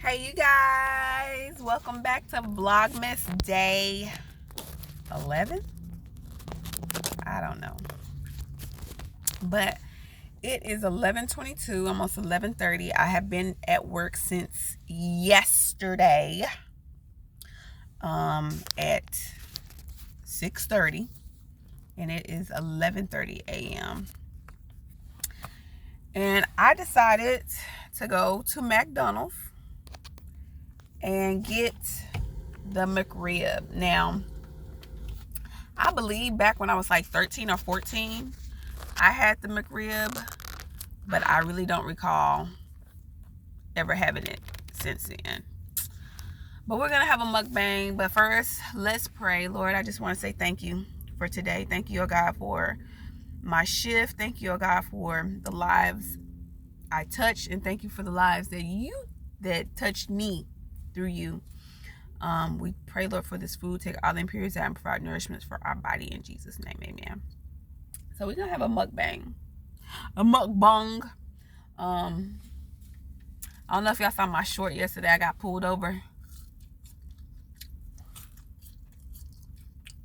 Hey you guys, welcome back to Vlogmas day 11. I don't know, but it is 11:22, almost 11:30. I have been at work since yesterday at 6:30, and it is 11:30 a.m. and I decided to go to McDonald's and get the McRib. Now, I believe back when I was like 13 or 14, I had the McRib, but I really don't recall ever having it since then. But we're gonna have a mukbang. But first, let's pray. Lord, I just want to say thank you for today. Thank you, oh God, for my shift. Thank you, oh God, for the lives I touched, and thank you for the lives that touched me through you. We pray, Lord, for this food. Take all the impurities out and provide nourishment for our body in Jesus' name, amen. So we're gonna have a mukbang. A mukbang. I don't know if y'all saw my short yesterday. I got pulled over.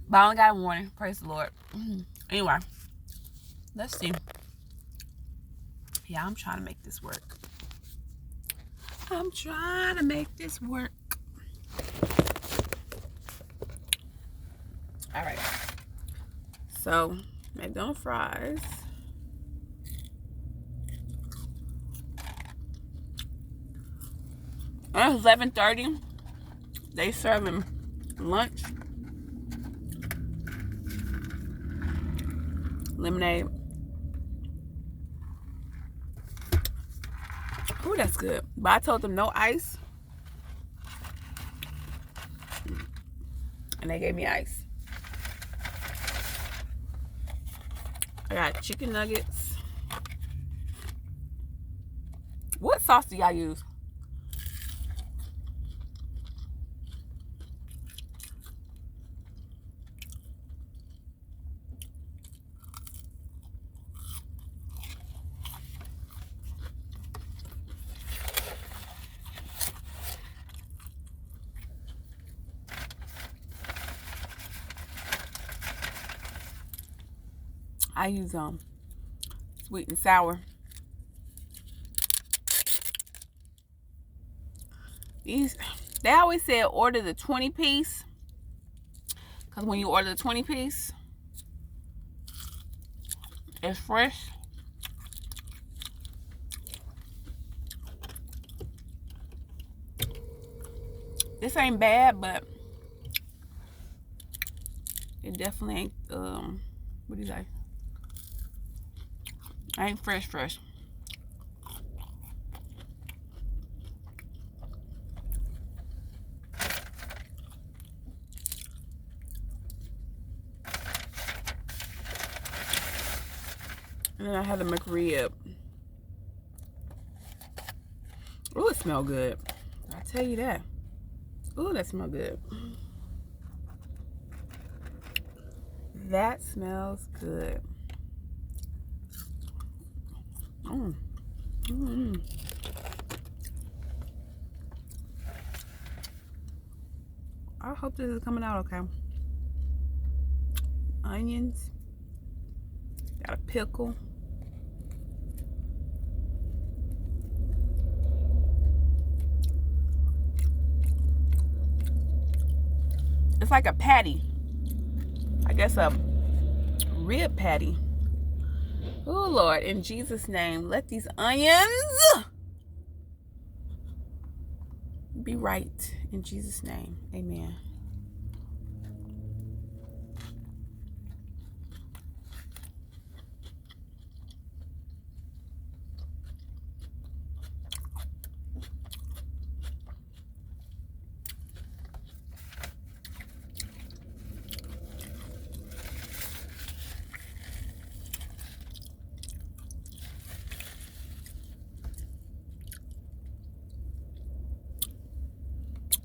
But I only got a warning. Praise the Lord. Anyway, let's see. Yeah, I'm trying to make this work. I'm trying to make this work. All right. So, McDonald's fries. And it's 11:30. They serving lunch. Lemonade. Ooh, that's good. But I told them no ice. And they gave me ice. I got chicken nuggets. What sauce do y'all use? I use sweet and sour. They always said order the 20-piece, because when you order the 20-piece, it's fresh. This ain't bad, but it definitely ain't what do you say? Ain't fresh. And then I have the McRib. Ooh, it smells good. I tell you that. Ooh, that smells good. That smells good. I hope this is coming out okay. Onions. Got a pickle. It's like a patty. I guess a rib patty. Oh, Lord, in Jesus' name, let these onions be right. In Jesus' name, amen.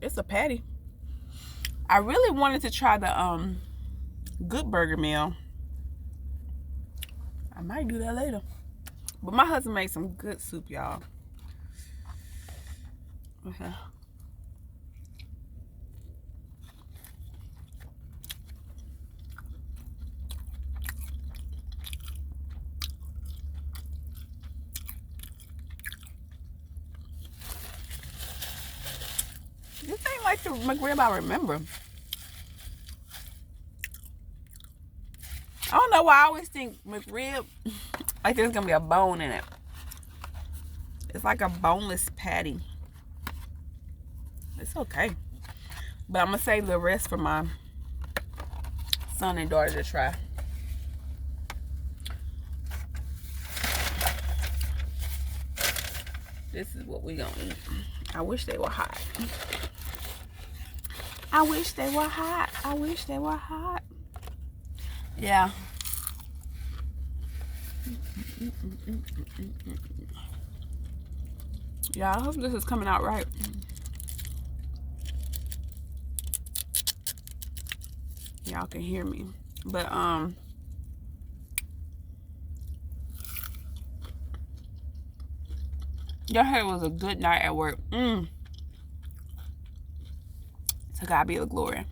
It's a patty. I really wanted to try the Good Burger meal. I might do that later. But my husband makes some good soup, y'all. Okay. This ain't like the McRib I remember. I don't know why I always think McRib like there's gonna be a bone in it. It's like a boneless patty. It's okay. But I'm gonna save the rest for my son and daughter to try. This is what we gonna eat. I wish they were hot. I wish they were hot. I wish they were hot. Yeah. Yeah, I hope this is coming out right. Y'all can hear me. But y'all heard it was a good night at work. To God be the glory.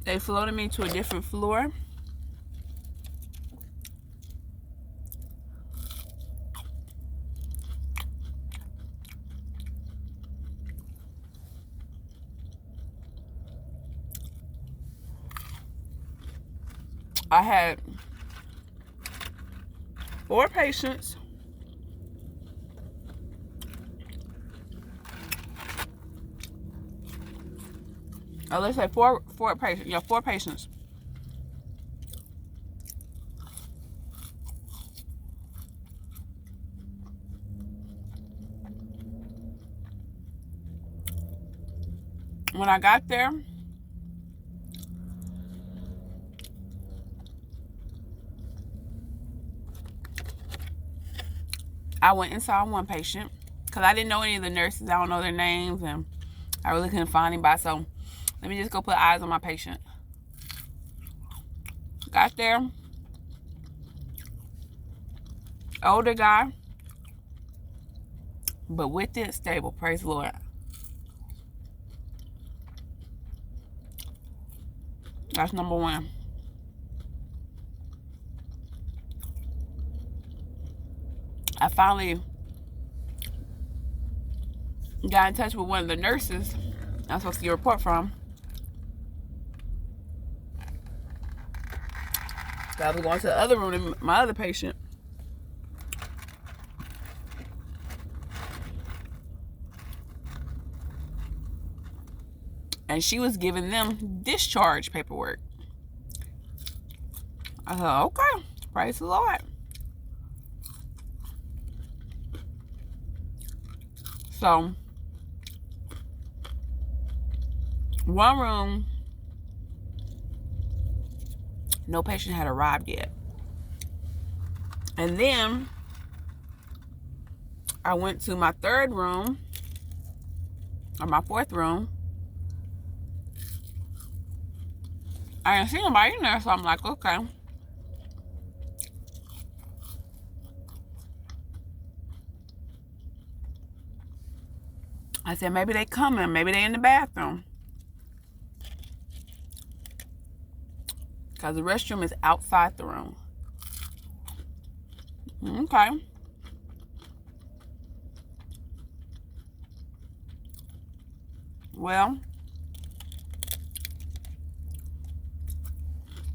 They floated me to a different floor. I had 4 patients. Oh, let's say four patients. Yeah, 4 patients. When I got there, I went and saw one patient because I didn't know any of the nurses. I don't know their names, and I really couldn't find anybody. So let me just go put eyes on my patient. Got there, older guy, but with it, stable. Praise the Lord. That's number 1. I finally got in touch with one of the nurses I'm supposed to get a report from. I was going to the other room to my other patient. And she was giving them discharge paperwork. I thought, okay, praise the Lord. So, one room, no patient had arrived yet. And then I went to my 3rd room, or my 4th room. I didn't see nobody in there, so I'm like, okay. I said, maybe they coming, maybe they in the bathroom. Because the restroom is outside the room. Okay. Well,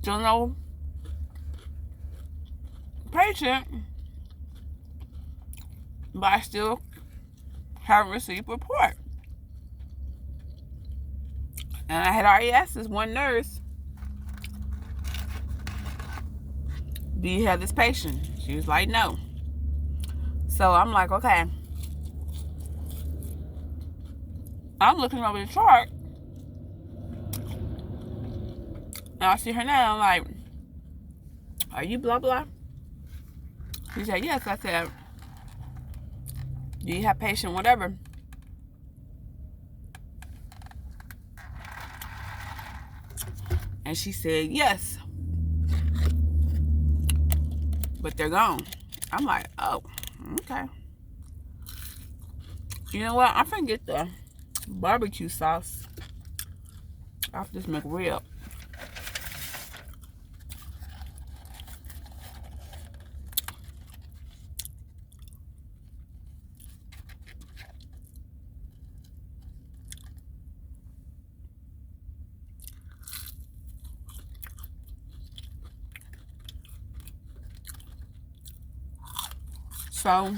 still no patient, but I still haven't received a report. And I had already asked this one nurse, do you have this patient? She was like, no. So I'm like, okay. I'm looking over the chart, and I see her now. I'm like, are you blah blah? She said, yes. I said, do you have patient whatever? And she said, yes. but they're gone. I'm like, oh, okay. You know what? I'm finna get the barbecue sauce off this McRib. So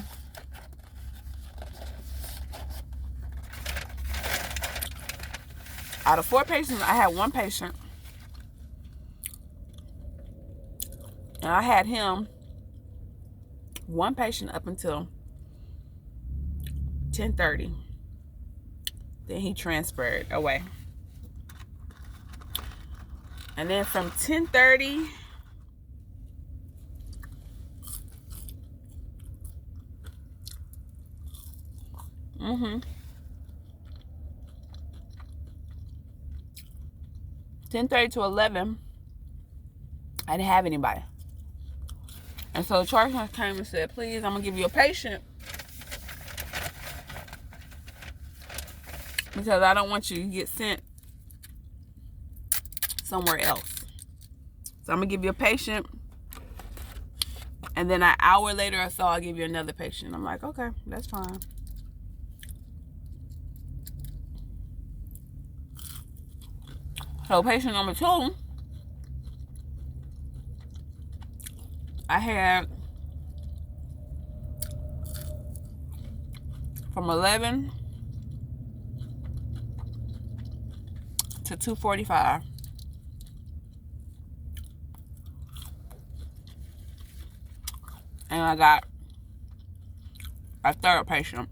out of 4 patients, I had 1 patient. And I had him, 1 patient up until 10:30. Then he transferred away. And then from 10:30 10:30 to 11, I didn't have anybody. And so the charge nurse came and said, please, I'm going to give you a patient because I don't want you to get sent somewhere else. So I'm going to give you a patient. And then an hour later or so, I'll give you another patient. I'm like, okay, that's fine. So patient number 2, I had from 11 to 2:45. And I got a 3rd patient.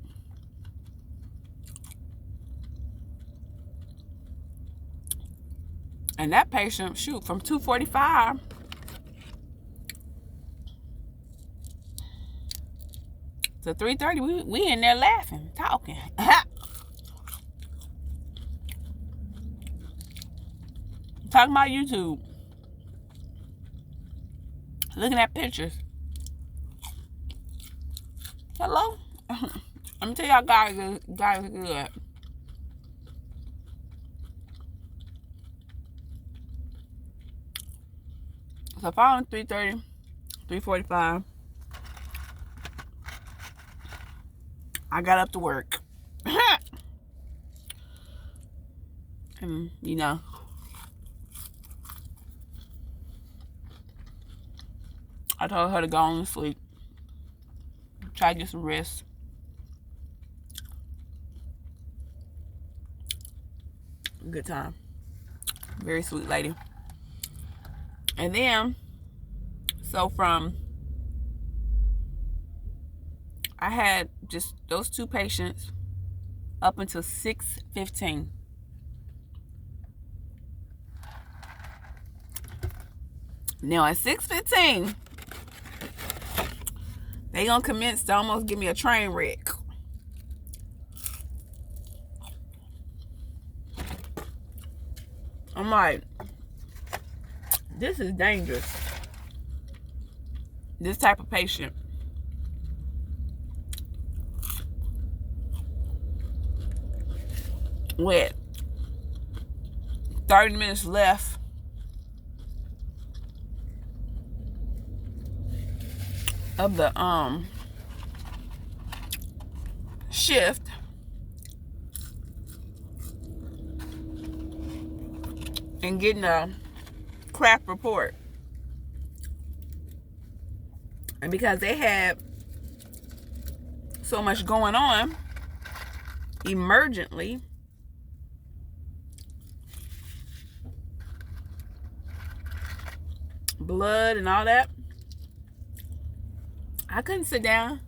And that patient, shoot, from 2:45 to 3:30, we in there laughing, talking. Talking about YouTube. Looking at pictures. Hello? Let me tell y'all, guys are good. So following 3:30, 3:45, I got up to work. And, you know, I told her to go on to sleep. Try to get some rest. Good time. Very sweet lady. And then, so from, I had just those 2 patients up until 6:15. Now at 6:15, they gonna commence to almost give me a train wreck. I'm like, this is dangerous. This type of patient. With 30 minutes left of the shift, and getting a crap report. And because they had so much going on emergently, blood and all that, I couldn't sit down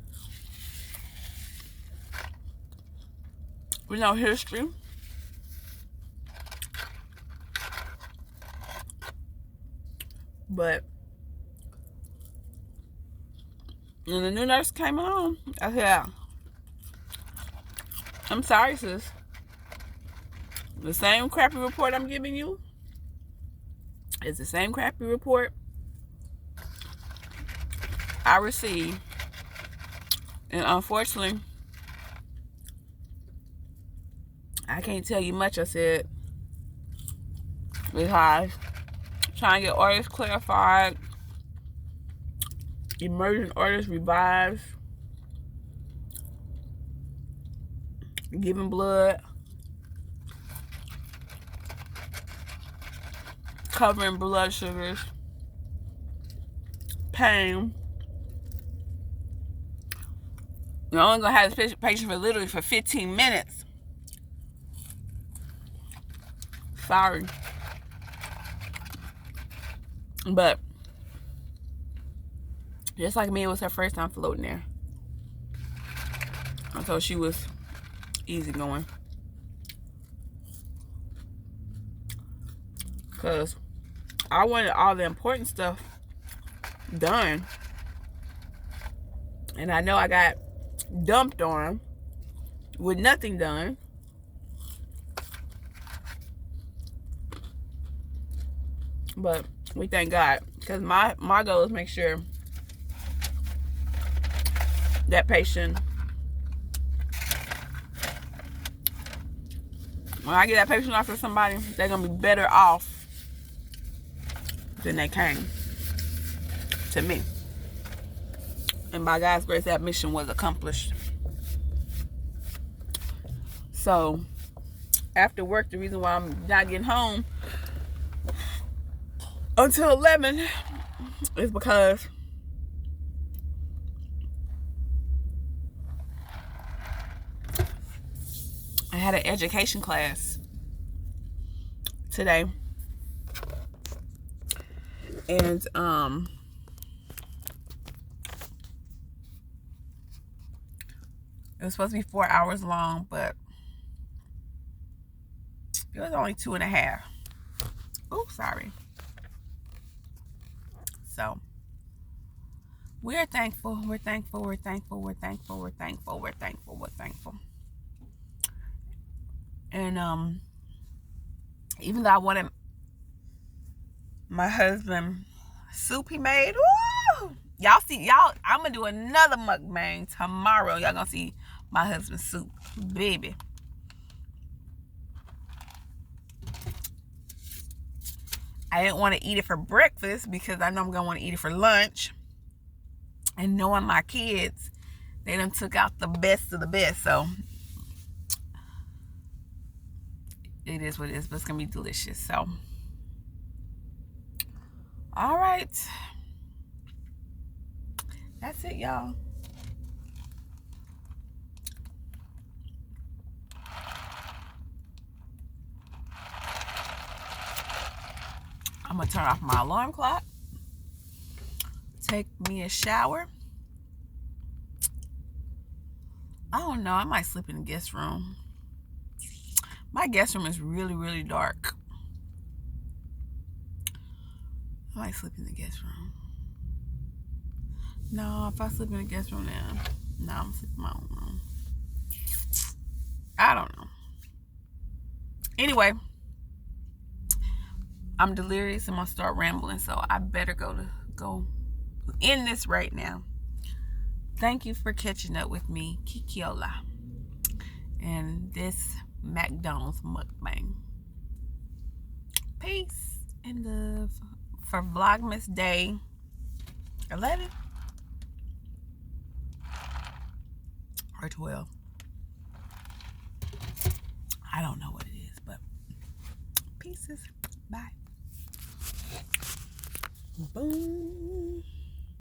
with no history. But when the new nurse came along, I said, I'm sorry, sis. The same crappy report I'm giving you is the same crappy report I received. And unfortunately, I can't tell you much. I said, because trying to get orders clarified, emergent orders revised, giving blood, covering blood sugars, pain. You're only gonna have this patient for literally for 15 minutes. Sorry. But just like me, it was her first time floating there. I thought she was easy going. Because I wanted all the important stuff done. And I know I got dumped on with nothing done. But we thank God. Because my goal is make sure that patient, when I get that patient off to somebody, they're going to be better off than they came to me. And by God's grace, that mission was accomplished. So, after work, the reason why I'm not getting home until 11 is because I had an education class today. And it was supposed to be 4 hours long, but it was only 2.5. Oh, sorry. So we're thankful. We're thankful. We're thankful. We're thankful. We're thankful. We're thankful. We're thankful. And even though I wanted my husband soup he made, woo! Y'all see, I'm gonna do another mukbang tomorrow. Y'all gonna see my husband's soup, baby. I didn't want to eat it for breakfast because I know I'm gonna want to eat it for lunch. And knowing my kids, they done took out the best of the best. So it is what it is, but it's gonna be delicious. So, all right, that's it, y'all. I'm gonna turn off my alarm clock, take me a shower. I don't know, I might sleep in the guest room. My guest room is really, really dark. I might sleep in the guest room. No, if I sleep in the guest room now, no, I'm sleeping in my own room. I don't know. Anyway, I'm delirious. I'm gonna start rambling, so I better go end this right now. Thank you for catching up with me, Kikiola, and this McDonald's mukbang. Peace and love for Vlogmas Day 11 or 12. I don't know what it is, but pieces. Bye. Boom.